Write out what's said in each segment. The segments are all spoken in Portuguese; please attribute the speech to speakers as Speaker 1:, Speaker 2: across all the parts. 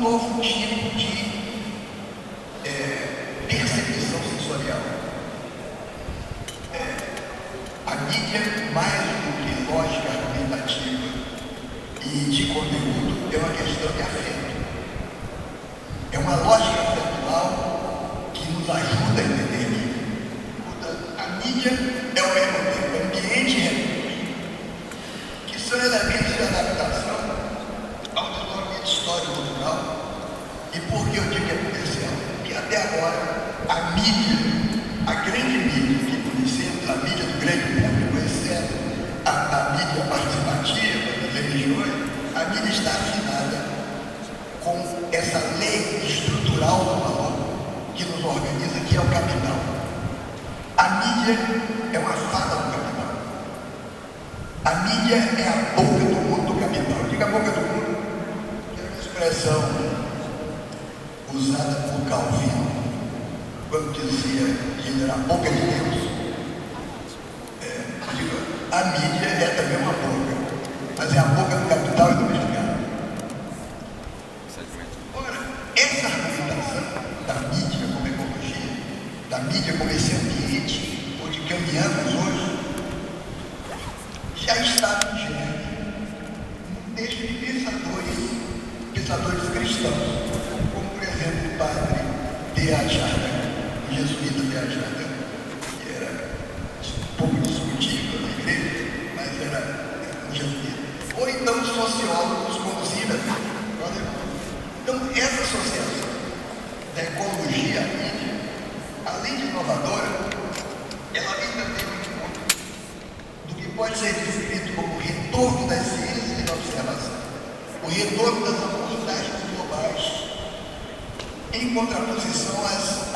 Speaker 1: novo tipo de percepção sensorial. A mídia, mais do que lógica argumentativa e de conteúdo, é uma questão de afeto. É uma lógica afetual que nos ajuda a entender a mídia. Portanto, a mídia é ao mesmo tempo ambiente e recurso, que são elementos de adaptação ao desenvolvimento histórico-cultural. E por que eu digo que é potencial? Porque até agora a mídia, a grande mídia que conhecemos, a mídia do grande público, exceto a mídia participativa das religiões, a mídia está afinada com essa lei estrutural do valor que nos organiza, que é o capital. A mídia é uma fada do capital. A mídia é a boca do mundo do capital. Eu digo a boca do mundo, que é uma expressão usada por Calvino, quando dizia que ele era a boca de Deus. A mídia é também uma boca, mas é a boca do capital e do mercado. Ora, essa argumentação da mídia como ecologia, da mídia como esse ambiente onde caminhamos hoje, já está vigente no texto de pensadores cristãos, como por exemplo o padre D.A. Chardin, o jesuíta D.A. Chardin, que era um pouco discutível na igreja, mas era um jesuíta. Ou então os sociólogos como Zimmermann. Então, essa associação da ecologia à mídia, além de inovadora, ela ainda tem um encontro do que pode ser descrito como o retorno das ciências e da observação, o retorno das abordagens globais, em contraposição às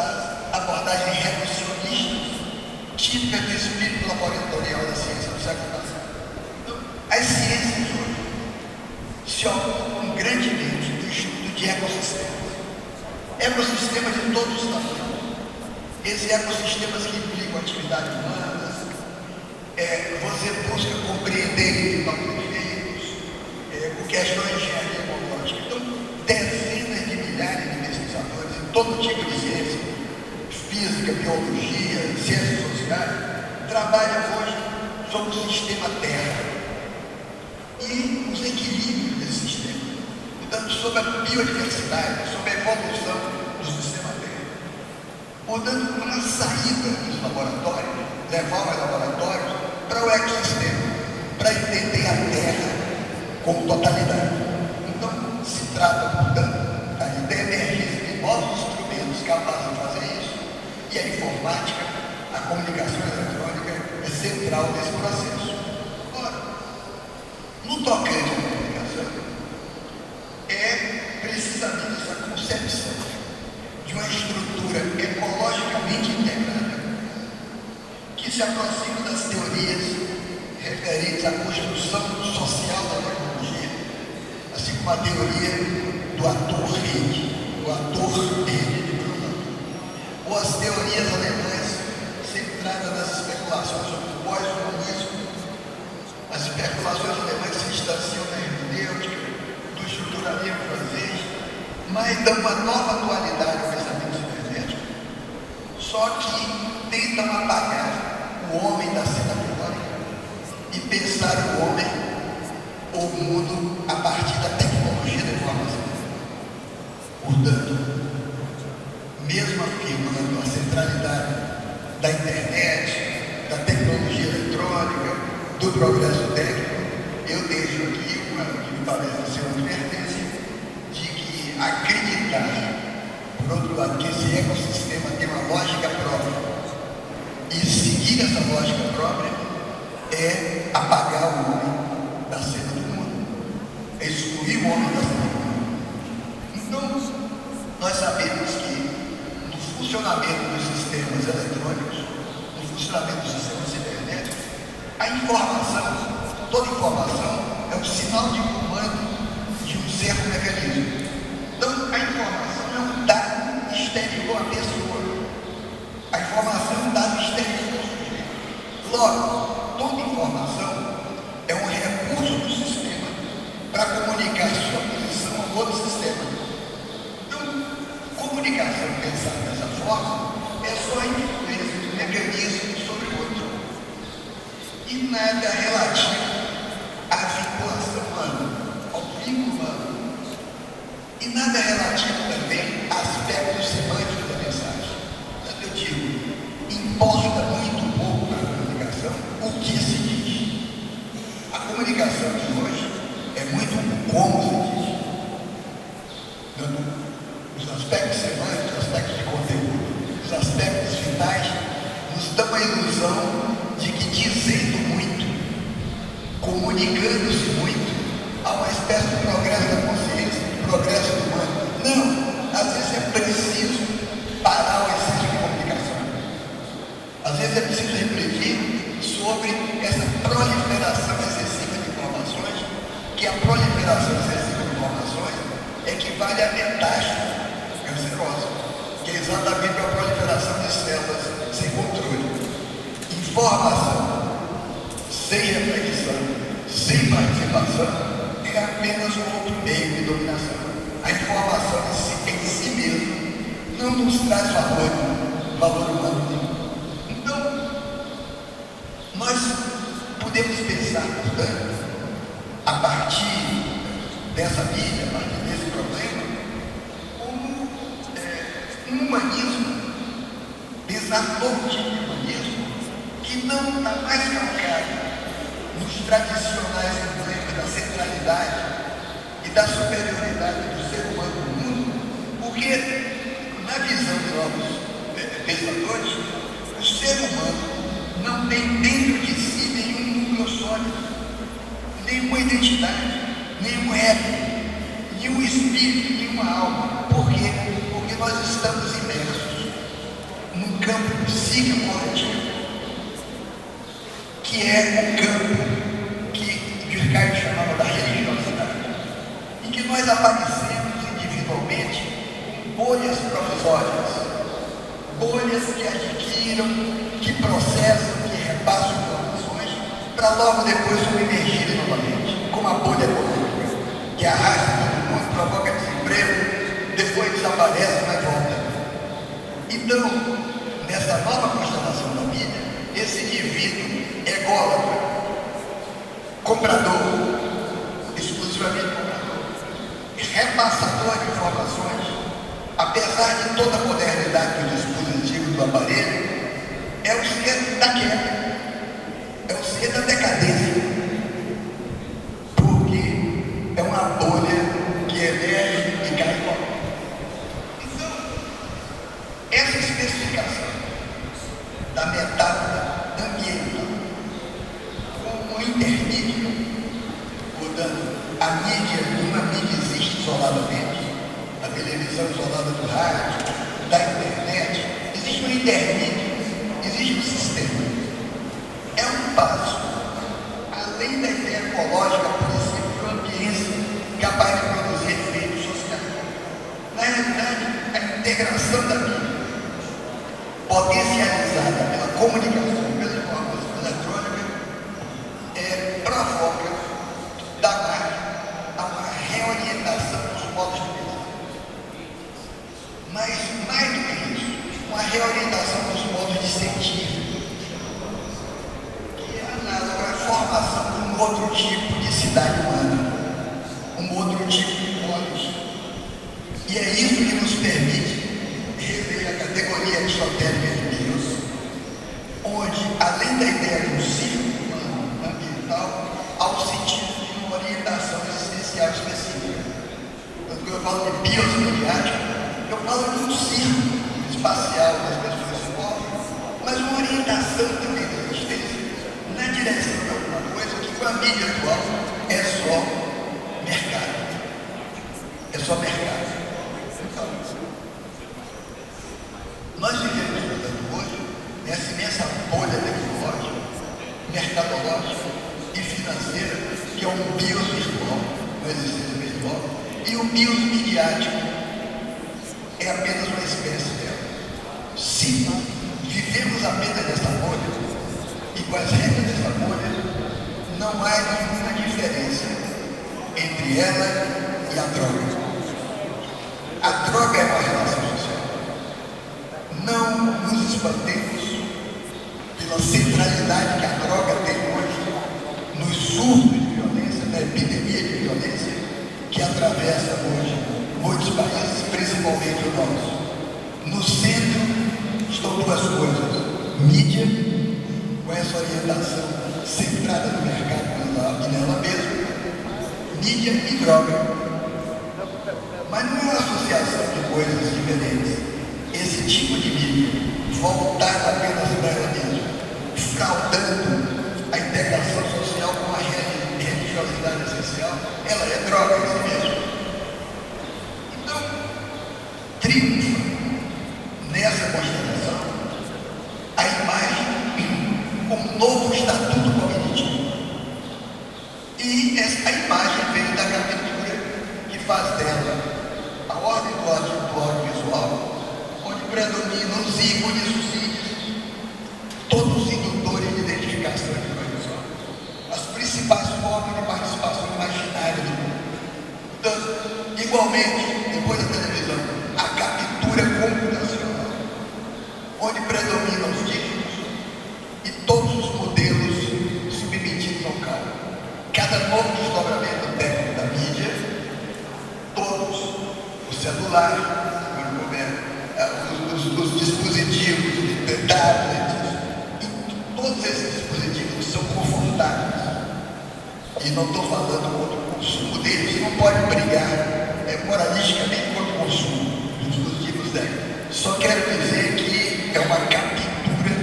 Speaker 1: abordagens reducionistas típicas do espírito laboratorial da ciência do século passado. Então, as ciências hoje se ocupam grandemente do estudo de ecossistemas. Ecossistemas de todos os tamanhos. Esses ecossistemas que implicam atividades humanas, você busca compreender com questões de engenharia ecológica. Então, dezenas de milhares de pesquisadores em todo tipo de ciência, física, biologia, ciências sociais, trabalham hoje sobre o sistema Terra e os equilíbrios desse sistema. Portanto, sobre a biodiversidade, sobre a evolução do sistema Terra. Portanto, uma saída dos laboratórios, levar aos laboratórios para o ecossistema, para entender a Terra como totalidade. Então, se trata, portanto, da emergência de novos instrumentos capazes de fazer isso, e a informática, a comunicação eletrônica é central nesse processo. Ora, no tocante à comunicação, é precisamente essa concepção de uma estrutura ecologicamente integrada que se aproxima das teorias referentes à construção social da tecnologia, assim como a teoria do ator-rede, o ator-rede de Bruno, ou as teorias alemãs centradas nas especulações sobre o pós-comunismo. As especulações alemãs se distanciam da hermenêutica, do estruturalismo francês, mas dão uma nova atualidade ao pensamento cibernético, só que tentam apagar o homem da cena teórica e pensar o homem ou o mundo a partir da tecnologia da informação. Portanto, mesmo afirmando a centralidade da internet, da tecnologia eletrônica, do progresso técnico, eu deixo aqui uma que me parece ser uma advertência de que acreditar, por outro lado, que esse ecossistema tem uma lógica própria e seguir essa lógica própria é apagar o homem da cena do mundo, é excluir o homem da cena do mundo. Então, nós sabemos que no funcionamento dos sistemas eletrônicos, no funcionamento dos sistemas cibernéticos, a informação, toda informação é um sinal de comando de um certo mecanismo. Então, a informação é um dado exterior à pessoa. A informação é um dado exterior ao sujeito. Logo, toda informação é um recurso do sistema para comunicar sua posição ao outro sistema. comunicação pensada dessa forma é só a influência de um mecanismo sobre o outro e nada relativo à vinculação humana, ao vínculo humano, e nada relativo também a aspectos semânticos da mensagem. Portanto, eu digo, importa muito pouco para a comunicação o que se diz. A comunicação de hoje é muito como se diz. Os aspectos semânticos, os aspectos de conteúdo, os aspectos vitais nos dão a ilusão de que dizendo muito, comunicando-se muito, há uma espécie de progresso da consciência, de progresso do humano. Não, às vezes é preciso parar o excesso de comunicação. Às vezes é preciso refletir sobre essa proliferação excessiva de informações, que a proliferação excessiva de informações equivale à metástase cancerosa, que é exatamente a proliferação de células sem controle. Informação sem reflexão, sem participação, é apenas um outro meio de dominação. A informação em si mesma não nos traz valor humano nenhum. Então, nós podemos pensar, portanto, a partir dessa mídia, a partir desse problema, como um humanismo, pensar novo tipo de humanismo, que não está mais calcado nos tradicionais emblemas da centralidade e da superioridade do ser humano no mundo, porque, na visão de novos pensadores, o ser humano não tem dentro de si nenhum núcleo sólido, nenhuma identidade, nenhum ego, nenhum espírito, nenhuma alma. Por quê? Porque nós estamos imersos num campo psíquico coletivo, que é um campo que Durkheim chamava da religiosidade, em que nós aparecemos individualmente com bolhas provisórias, bolhas que adquiram, que processam, que repassam informações, para logo depois submergirem novamente, como a bolha econômica, que arrasta todo mundo, provoca desemprego, depois desaparece, mas volta. Então, nessa nova constelação da mídia, esse indivíduo ególatra, comprador, exclusivamente comprador, repassador de informações, apesar de toda a modernidade do dispositivo do aparelho, é o ser da queda, é o ser da decadência, porque é uma bolha que emerge e cai fora. Então, essa especificação da metáfora ambiental como intermídio, portanto, a mídia, uma mídia existe isoladamente, a televisão isolada do rádio, da internet, existe um intermídio, existe um sistema. É um passo além da ideia ecológica, por exemplo, de uma ambiência capaz de produzir efeitos sociais. Na realidade, a integração da mídia, potencializada pela comunicação, pela informação eletrônica, provoca da margem a uma reorientação dos modos de pensar. Mas, mais do que isso, uma reorientação dos modos de sentir, que é análoga à formação de um outro tipo de cidade humana, um outro tipo de polis. E é isso que nos permite rever a categoria aristotérica de Deus, onde, além da ideia de um ciclo humano ambiental, há o sentido de uma orientação existencial específica. Quando eu falo de bios mediático, eu falo de um círculo espacial das pessoas se movem, mas uma orientação também da existência na direção de alguma coisa que com a mídia atual é só mercado. É só mercado. Então, nós vivemos, portanto, hoje nessa imensa bolha tecnológica, mercadológica e financeira, que é um bios virtual, uma existência virtual, e o bios midiático é apenas uma espécie dela. Se vivemos apenas nessa bolha, e com as regras dessa bolha, não há nenhuma diferença entre ela e a droga. A droga é uma relação social. combatemos pela centralidade que a droga tem hoje nos surtos de violência, na epidemia de violência que atravessa hoje muitos países, principalmente o nosso. No centro estão duas coisas: mídia, com essa orientação centrada no mercado e nela mesma, mídia e droga. Mas não é uma associação de coisas diferentes. Esse tipo de mídia, voltada apenas para ela mesma, fraudando a integração social com a religiosidade essencial, ela é droga em si mesma. Então, triunfa nessa constelação a imagem, um novo estatuto cognitivo. E essa, a imagem vem da captura que faz dela a ordem do audiovisual, onde predominam os ícones, os ícones, todos os indutores de identificação de informação, as principais formas de participação imaginária do mundo. Então, igualmente, depois da televisão, a captura computacional, onde predominam os dígitos e todos os modelos submetidos ao cálculo. Cada novo desdobramento técnico da mídia, todos, o celular, os dispositivos, tablets, e todos esses dispositivos são confortáveis. E não estou falando contra o consumo deles, você não pode brigar moralisticamente contra o consumo dos dispositivos dela. Só quero dizer que é uma captura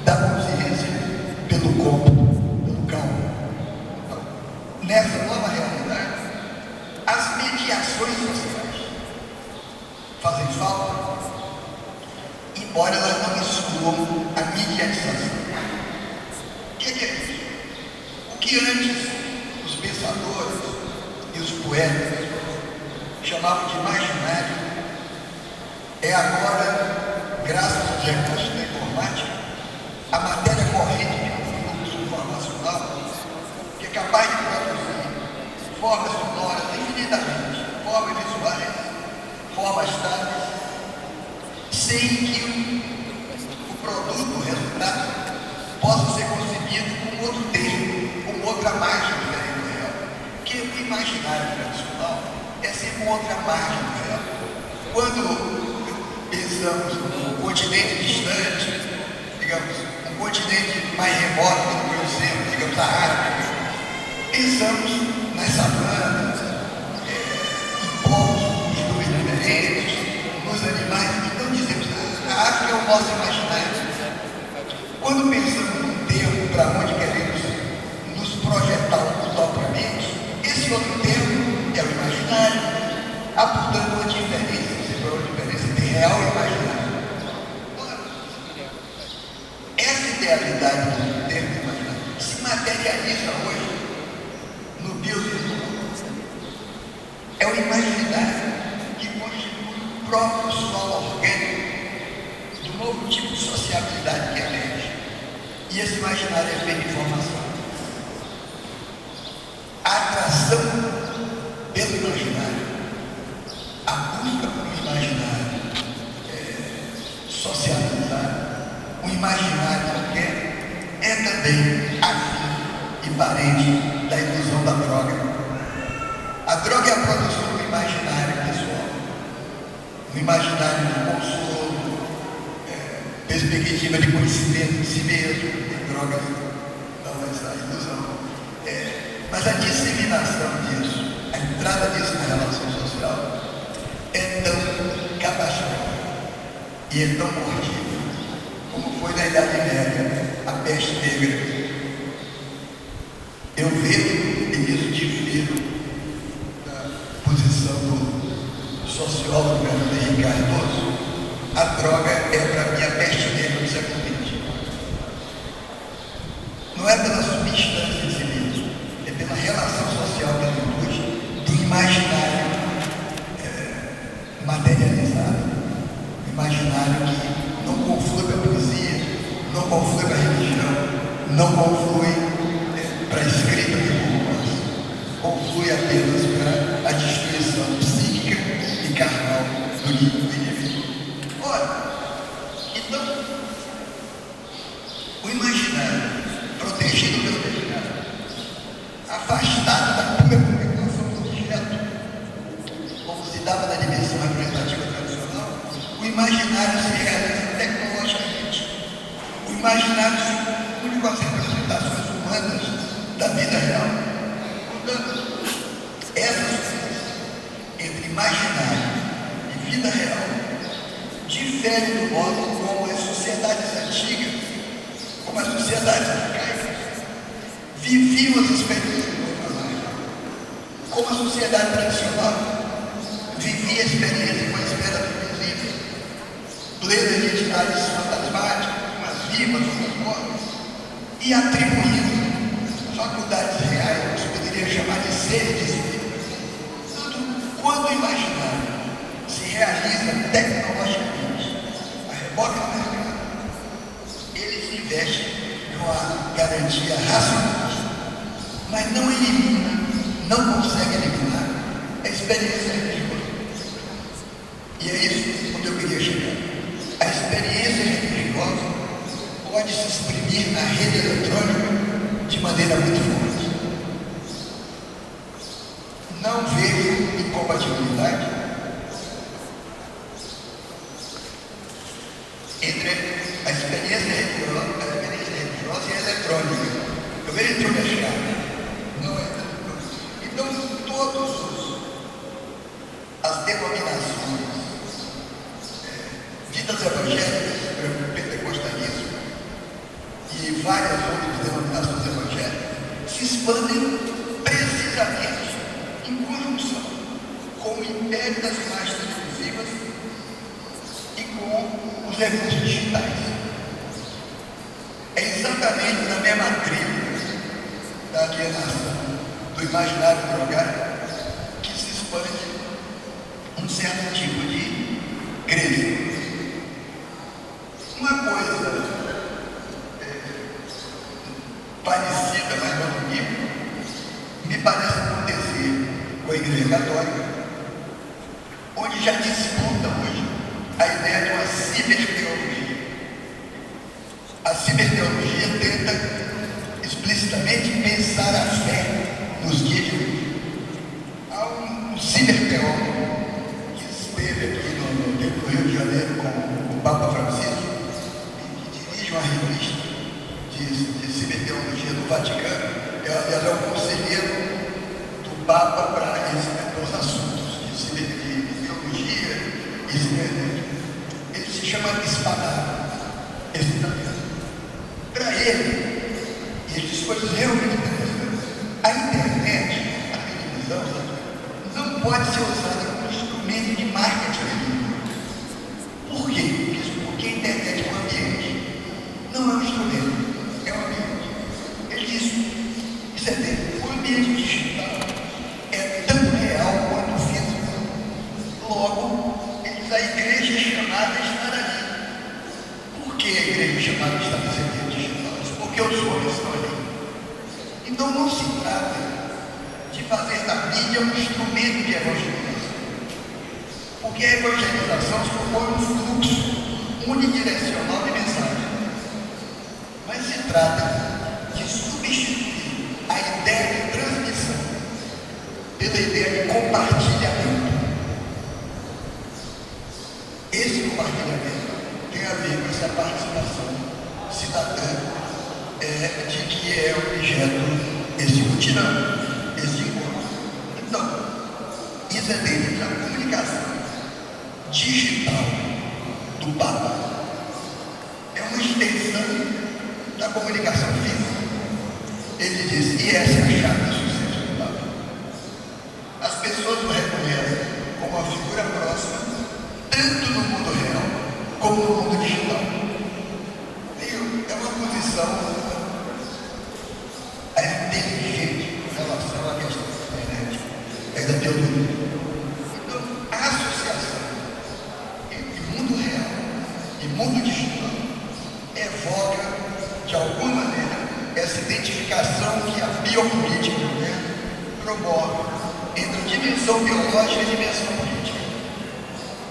Speaker 1: da consciência pelo corpo, pelo cálculo. Então, nessa nova realidade, as mediações sociais fazem falta, embora elas não excluam a mediatização. O que é isso? O que antes os pensadores e os poetas chamavam de imaginário é agora, graças aos recursos da informática, a matéria corrente de um fluxo informacional que é capaz de produzir formas sonoras infinitamente, formas visuais, formas táteis, sem que o produto, o resultado, possa ser concebido com outro termo, com outra margem diferente do real. Porque o imaginário tradicional é sempre outra margem do real. Quando pensamos num continente distante, digamos, um continente mais remoto que não conhecemos, digamos, a África, pensamos nas savanas, em povos diferentes, nos animais, então dizemos, a África é o nosso imaginário. Quando pensamos num termo para onde queremos nos projetar utopiamente, esse outro termo é o imaginário. Há, portanto, uma diferença, entre real e imaginário. Essa idealidade do termo imaginário se materializa hoje no biodiesel. É o imaginário que constitui o próprio solo orgânico do novo tipo de sociabilidade que emerge. E esse imaginário é feito de informação. A atração pelo imaginário, a busca por um imaginário socializado, um imaginário qualquer, é também afim e parente da ilusão da droga. A droga é a produção do imaginário pessoal, do imaginário do consolo, perspectiva de conhecimento de si mesmo. Drogas dão essa ilusão. Mas a disseminação disso, a entrada disso na relação social, é tão catastrófica e é tão mortífera como foi na Idade Média a peste negra. Eu vejo, e isso difiro da posição do sociólogo Fernando Henrique Cardoso, a droga é para mim a peste negra do século XX. Não é pela substância em si mesmo, é pela relação social que ela induz, do imaginário materializado, imaginário que não conflui com a poesia, não conflui com a religião, não conflui para a escrita de poemas, conflui apenas para a destruição psíquica e carnal do indivíduo. Ora, então se dava na dimensão representativa tradicional, o imaginário se realiza tecnologicamente. O imaginário se une com as representações humanas da vida real. Portanto, essa diferença entre imaginário e vida real difere do modo como as sociedades antigas, como as sociedades arcaicas, viviam as experiências emocionais, como a sociedade tradicional vivia a experiência com a esfera do invisível, plena de entidades fantasmáticas, umas vivas, outras mortas, e atribuindo faculdades reais, que poderia chamar de seres de espírito. Quando o imaginário se realiza tecnologicamente, a reboque do mercado, ele se investe numa garantia racional, mas não elimina, não consegue eliminar a experiência religiosa. E é isso onde eu queria chegar. A experiência religiosa pode se exprimir na rede eletrônica de maneira muito forte. Não vejo incompatibilidade entre a experiência religiosa e a eletrônica. Eu vejo entremechar. Não é. Então, todas as denominações ditas evangélicas, pentecostalismo e várias outras denominações evangélicas se expandem precisamente em conjunção com o império das imagens televisivas e com os recursos digitais. É exatamente na mesma trilha da alienação do imaginário drogado que se expande um certo tipo de crença. Uma coisa parecida, mas não no nível, me parece acontecer com a Igreja Católica, onde já disputa hoje a ideia de uma ciberteologia. A ciberteologia tenta explicitamente pensar a fé nos dias de hoje. Há um ciberteólogo que esteve aqui no Rio de Janeiro com o Papa Francisco, que dirige uma revista de ciberteologia do Vaticano. Ela é o conselheiro do Papa para os assuntos de teologia e cibernética. Ele se chama Espadaro, esse italiano. Para ele, e ele diz coisas realmente interessantes, a internet, a televisão, não pode ser usada como instrumento de marketing religioso. Por quê? Porque a internet é um ambiente. Não é um instrumento, é um ambiente. Ele diz, isso é dele. O ambiente digital é tão real quanto o físico. Logo, ele diz, a igreja é chamada a estar ali. Por que a igreja é chamada a estar nesse ambiente digital? Porque os homens estão ali. Então não se trata de fazer da mídia um instrumento de evangelização. Porque a evangelização se propõe um fluxo unidirecional de mensagem. Mas se trata de substituir a ideia de transmissão pela ideia de compartilhamento. Esse compartilhamento tem a ver com essa participação cidadã de que é objeto esse mutirão, esse encontro. Então, isso é dentro da comunicação digital do Papa. É uma extensão da comunicação física. Ele diz, e essa é a chave do sucesso do Papa. As pessoas o reconhecem como uma figura próxima, tanto no mundo real como no mundo digital. É uma posição inteligente em relação à questão da internet e da teoria. Então, a associação entre mundo real e mundo digital evoca, de alguma maneira, essa identificação que a biopolítica promove entre a dimensão biológica e a dimensão política,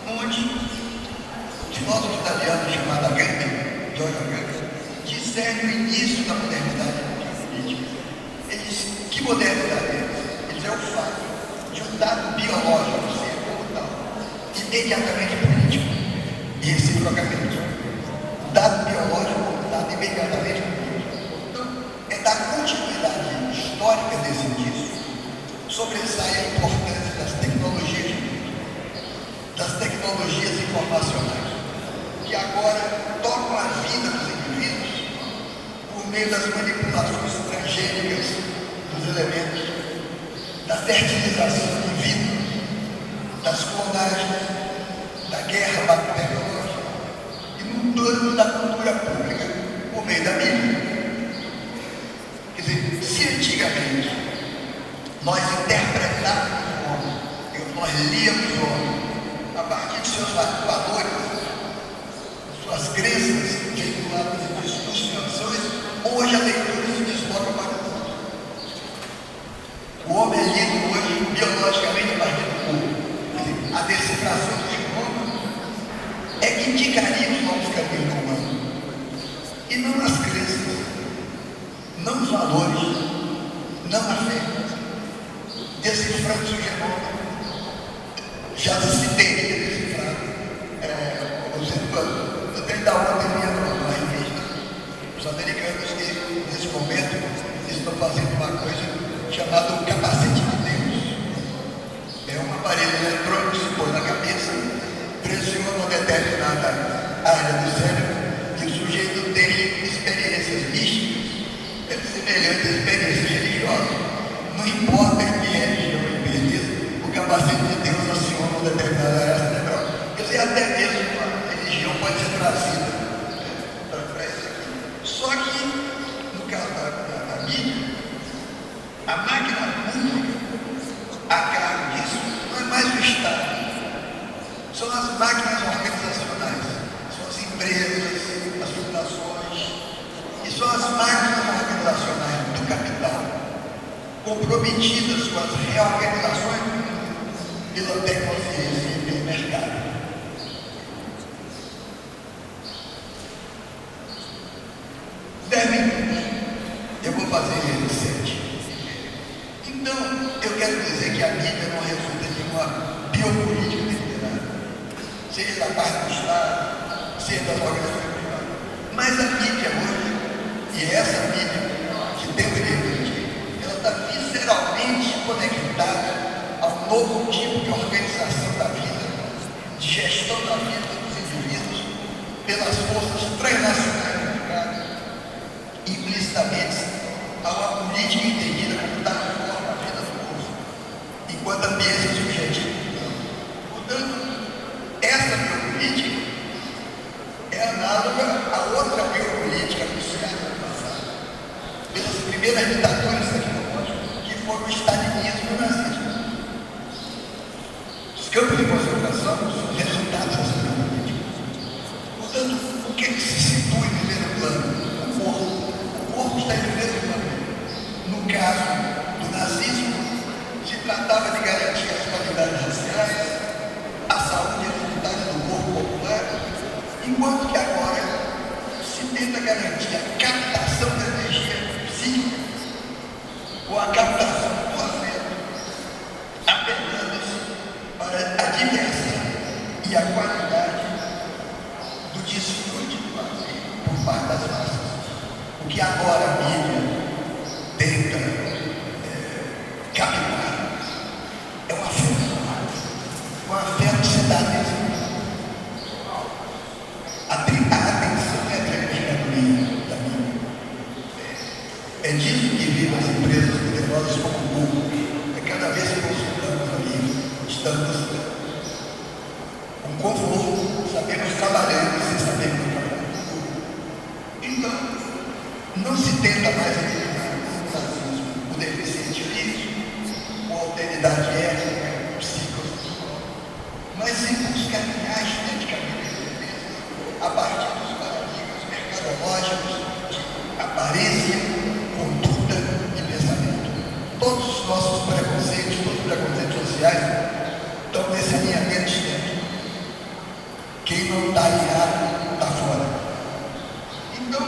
Speaker 1: onde o filósofo italiano chamado Agamben, Giorgio Agamben, discerne o início da modernidade política. Ele diz, que modernidade é essa? Ele diz, é o fato de um dado biológico ser como imediatamente político e reciprocamente. Dado biológico, dado imediatamente político. Então, é da continuidade histórica desse indício, sobressai a importância das tecnologias informacionais, que agora tocam a vida dos indivíduos por meio das manipulações transgênicas dos elementos, da fertilização in vitro, das clonagens, da guerra bacteriológica e no plano da cultura pública por meio da mídia. Quer dizer, se antigamente nós interpretávamos o homem, nós líamos o homem a partir de seus valores, suas crenças veiculadas em discursos e ações, hoje a leitura se desloca para o mundo. O homem é lido hoje biologicamente a partir do corpo. A decifração do genoma é que indicaria os novos caminhos do humano, e não as crenças, não os valores, não a fé. Decifrando o genoma, já se teria decifrado. Eu tenho da ontem na revista, os americanos que nesse momento estão fazendo uma coisa chamada o capacete de Deus. É um aparelho eletrônico que se põe na cabeça, pressiona uma determinada área do cérebro e o sujeito tem experiências místicas semelhantes a experiências religiosas. Não importa que religião ele pertence, o capacete de Deus aciona uma determinada área cerebral. Quer dizer, até mesmo uma religião pode ser trazida para isso aqui. Só que, no caso da mídia, a máquina pública, a cargo disso, não é mais o Estado. São as máquinas organizacionais, são as empresas, as fundações, e são as máquinas organizacionais do capital, comprometidas com as reorganizações pela tecnologia e pelo mercado. Eu vou fazer 7. Então, eu quero dizer que a mídia não resulta de uma biopolítica deliberada, seja da parte do Estado, seja das organizações privadas. Mas a mídia hoje, e essa mídia que deveria existir, ela está visceralmente conectada ao novo tipo de organização da vida, de gestão da vida dos indivíduos, pelas forças transnacionais do mercado, implicitamente a uma política entendida como dar forma à vida do povo, enquanto ambiente subjetivo. Portanto, essa biopolítica é análoga a outra biopolítica anunciada no passado pelas primeiras ditaduras tecnológicas, que foram o stalinismo e o nazismo. Os campos de concentração são resultados dessa biopolítica. Portanto, o que se situa em primeiro plano? O corpo. O corpo está em primeiro plano. No caso do nazismo, se tratava de garantir as qualidades raciais, a saúde e a dignidade do corpo popular, enquanto que agora se tenta garantir a captação da energia psíquica ou a captação do afeto, apelando-se para a diversão e a qualidade do desfrute do lazer por parte das massas. O que agora a mídia tenta captar é um afeto cidadão. A atenção é a grande mercadoria da mídia. É disso que vivem as empresas poderosas como o Google. É cada vez que consultamos ali, estamos com conforto, sabemos trabalhando sem saber como trabalhar. Então, não se tenta mais eliminar o nazismo, o deficiente físico, a alteridade ética, psicossocial, mas sim buscar criar esteticamente a partir dos paradigmas mercadológicos de aparência, conduta e pensamento. Todos os nossos preconceitos, todos os preconceitos sociais estão nesse alinhamento estético. Quem não está alinhado está fora. Então,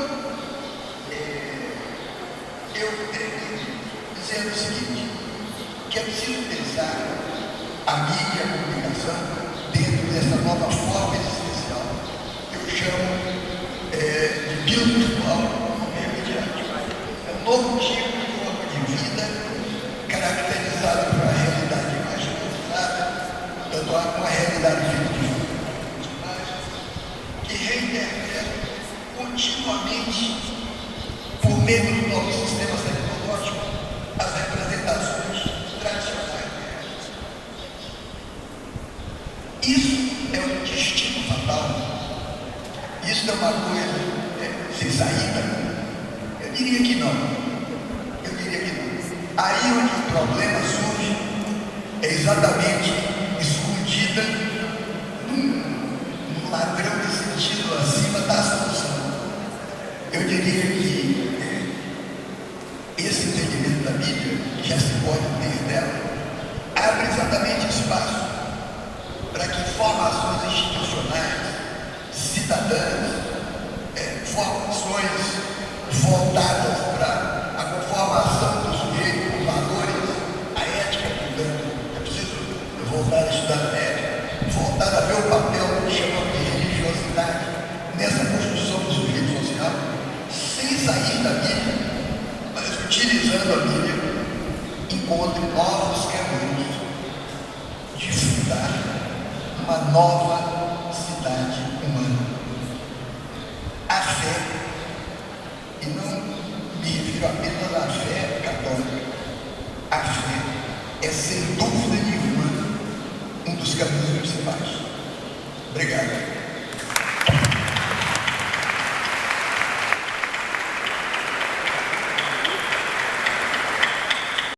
Speaker 1: eu termino dizendo o seguinte, que é preciso pensar a mídia e a comunicação dentro dessa uma forma existencial. Eu chamo de vida virtual no meio mediático. É um novo tipo de forma de vida caracterizado por uma realidade mais profundizada, tanto uma realidade fictícia, que reinterpreta continuamente, por meio dos novos sistemas tecnológicos, as representações tradicionais. Isso é um destino fatal. Isso é uma coisa sem saída? Eu diria que não. Eu diria que não. Aí onde o problema surge é exatamente escondida num ladrão de sentido acima da solução. Eu diria que esse entendimento da mídia, que já se pode ter dela, abre exatamente espaço para que formações institucionais, cidadãs, formações voltadas para a formação do sujeito, os valores, a ética, portanto, é preciso voltar a estudar a ética, voltar a ver o papel que chamamos de religiosidade nessa construção do sujeito social, sem sair da mídia, mas utilizando a mídia, encontre novos caminhos de fundar uma nova cidade humana. A fé, e não me refiro apenas à fé católica, a fé é, sem dúvida nenhuma, um dos caminhos principais. Obrigado.